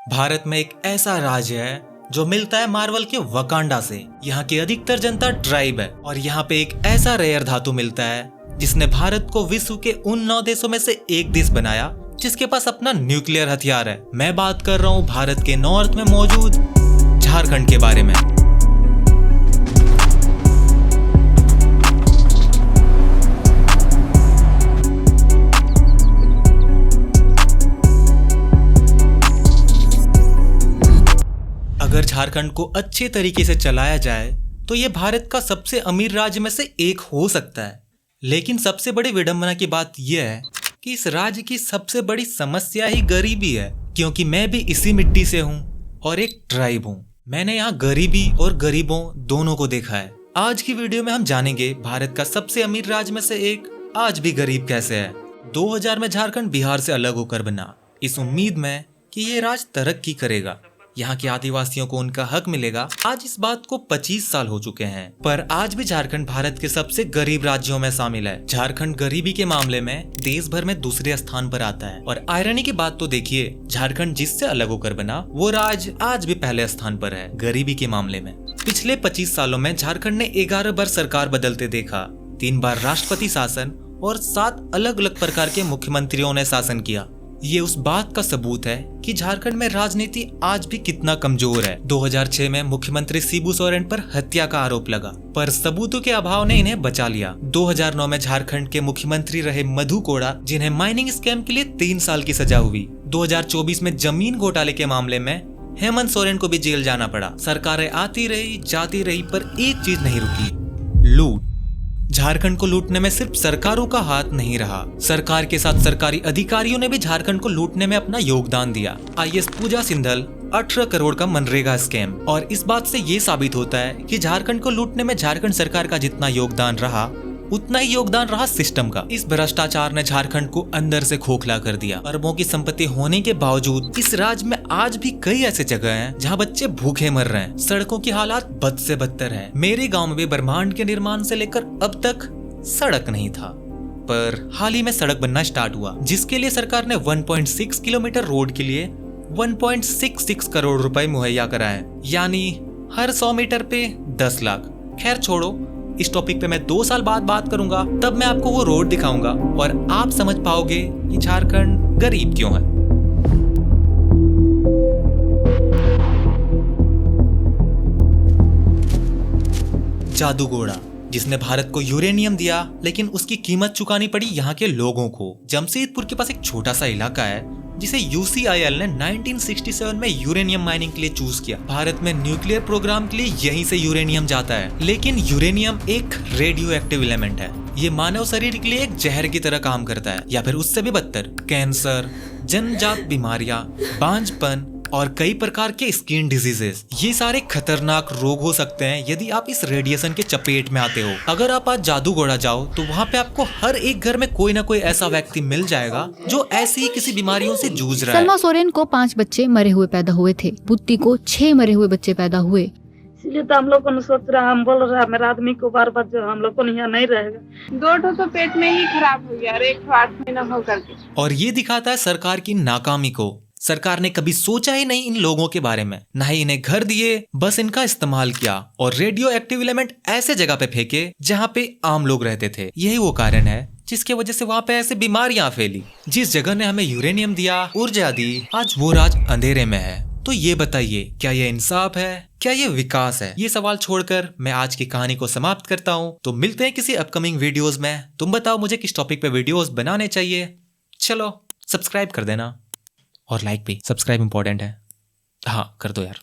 भारत में एक ऐसा राज्य है जो मिलता है मार्वल के वकांडा से। यहाँ की अधिकतर जनता ट्राइब है और यहाँ पे एक ऐसा रेयर धातु मिलता है जिसने भारत को विश्व के उन 9 देशों में से एक देश बनाया जिसके पास अपना न्यूक्लियर हथियार है। मैं बात कर रहा हूँ भारत के नॉर्थ में मौजूद झारखंड के बारे में। अगर झारखंड को अच्छे तरीके से चलाया जाए तो ये भारत का सबसे अमीर राज्य में से एक हो सकता है। लेकिन सबसे बड़ी विडंबना की बात यह है कि इस राज्य की सबसे बड़ी समस्या ही गरीबी है, क्योंकि मैं भी इसी मिट्टी से हूँ और एक ट्राइब हूँ। मैंने यहाँ गरीबी और गरीबों दोनों को देखा है। आज की वीडियो में हम जानेंगे भारत का सबसे अमीर राज्य में से एक आज भी गरीब कैसे है। 2000 में झारखंड बिहार से अलग होकर बना, इस उम्मीद में कि ये राज्य तरक्की करेगा, यहाँ के आदिवासियों को उनका हक मिलेगा। आज इस बात को 25 साल हो चुके हैं, पर आज भी झारखंड भारत के सबसे गरीब राज्यों में शामिल है। झारखंड गरीबी के मामले में देश भर में दूसरे स्थान पर आता है। और आयरनी की बात तो देखिए, झारखंड जिससे अलग होकर बना वो राज्य आज भी पहले स्थान पर है गरीबी के मामले में। पिछले 25 सालों में झारखंड ने 11 बार सरकार बदलते देखा, 3 बार राष्ट्रपति शासन और 7 अलग अलग प्रकार के मुख्यमंत्रियों ने शासन किया। ये उस बात का सबूत है कि झारखंड में राजनीति आज भी कितना कमजोर है। 2006 में मुख्यमंत्री शिबू सोरेन पर हत्या का आरोप लगा, पर सबूतों के अभाव ने इन्हें बचा लिया। 2009 में झारखंड के मुख्यमंत्री रहे मधु कोड़ा, जिन्हें माइनिंग स्कैम के लिए 3 साल की सजा हुई। 2024 में जमीन घोटाले के मामले में हेमंत सोरेन को भी जेल जाना पड़ा। सरकारें आती रही जाती रही, पर एक चीज नहीं रुकी, लूट। झारखंड को लूटने में सिर्फ सरकारों का हाथ नहीं रहा, सरकार के साथ सरकारी अधिकारियों ने भी झारखंड को लूटने में अपना योगदान दिया। आईएएस पूजा सिंघल 18 करोड़ का मनरेगा स्कैम। और इस बात से ये साबित होता है कि झारखंड को लूटने में झारखंड सरकार का जितना योगदान रहा उतना ही योगदान रहा सिस्टम का। इस भ्रष्टाचार ने झारखंड को अंदर से खोखला कर दिया। अरबों की संपत्ति होने के बावजूद इस राज्य में आज भी कई ऐसे जगह हैं जहां बच्चे भूखे मर रहे हैं। सड़कों की हालात बद से बदतर है। मेरे गांव में भी ब्रह्मांड के निर्माण से लेकर अब तक सड़क नहीं था, पर हाल ही में सड़क बनना स्टार्ट हुआ, जिसके लिए सरकार ने 1.6 किलोमीटर रोड के लिए 1.66 करोड़ रुपए मुहैया कराए, यानी हर 100 मीटर पे 10 लाख। खैर छोड़ो, इस टॉपिक पे मैं 2 साल बाद बात करूंगा, तब मैं आपको वो रोड दिखाऊंगा और आप समझ पाओगे कि झारखंड गरीब क्यों है। जादू घोड़ा, जिसने भारत को यूरेनियम दिया, लेकिन उसकी कीमत चुकानी पड़ी यहाँ के लोगों को। जमशेदपुर के पास एक छोटा सा इलाका है जिसे UCIL ने 1967 में यूरेनियम माइनिंग के लिए चूज किया। भारत में न्यूक्लियर प्रोग्राम के लिए यहीं से यूरेनियम जाता है, लेकिन यूरेनियम एक रेडियो एक्टिव एलिमेंट है। ये मानव शरीर के लिए एक जहर की तरह काम करता है, या फिर उससे भी बदतर। कैंसर, जन्मजात बीमारियां, बांझपन और कई प्रकार के स्किन डिजीजेस, ये सारे खतरनाक रोग हो सकते हैं यदि आप इस रेडिएशन के चपेट में आते हो। अगर आप आज जादू घोड़ा जाओ तो वहाँ पे आपको हर एक घर में कोई ना कोई ऐसा व्यक्ति मिल जाएगा जो ऐसी ही किसी बीमारियों से जूझ रहा है। सलमा सोरेन को 5 बच्चे मरे हुए पैदा हुए थे, बुत्ती को 6 मरे हुए बच्चे पैदा हुए। इसलिए तो हम लोग को सोच रहा, हम बोल रहा है मेरा आदमी को बार बार जो हम लोग को यहाँ नहीं रहेगा। 2 तो पेट में ही खराब हो गया और 1 8 महीना हो करके। और ये दिखाता है सरकार की नाकामी को। सरकार ने कभी सोचा ही नहीं इन लोगों के बारे में, ना ही इन्हें घर दिए, बस इनका इस्तेमाल किया और रेडियो एक्टिव एलिमेंट ऐसे जगह पे फेंके जहाँ पे आम लोग रहते थे। यही वो कारण है जिसके वजह से वहाँ पे ऐसे बीमारियां फैली। जिस जगह ने हमें यूरेनियम दिया, ऊर्जा दी, आज वो राज अंधेरे में है। तो ये बताइए, क्या ये इंसाफ है? क्या ये विकास है? ये सवाल छोड़कर मैं आज की कहानी को समाप्त करता हूँ। तो मिलते हैं किसी अपकमिंग वीडियोस में। तुम बताओ मुझे किस टॉपिक पे वीडियोस बनाने चाहिए। चलो सब्सक्राइब कर देना और लाइक भी। सब्सक्राइब इंपॉर्टेंट है, हाँ कर दो यार।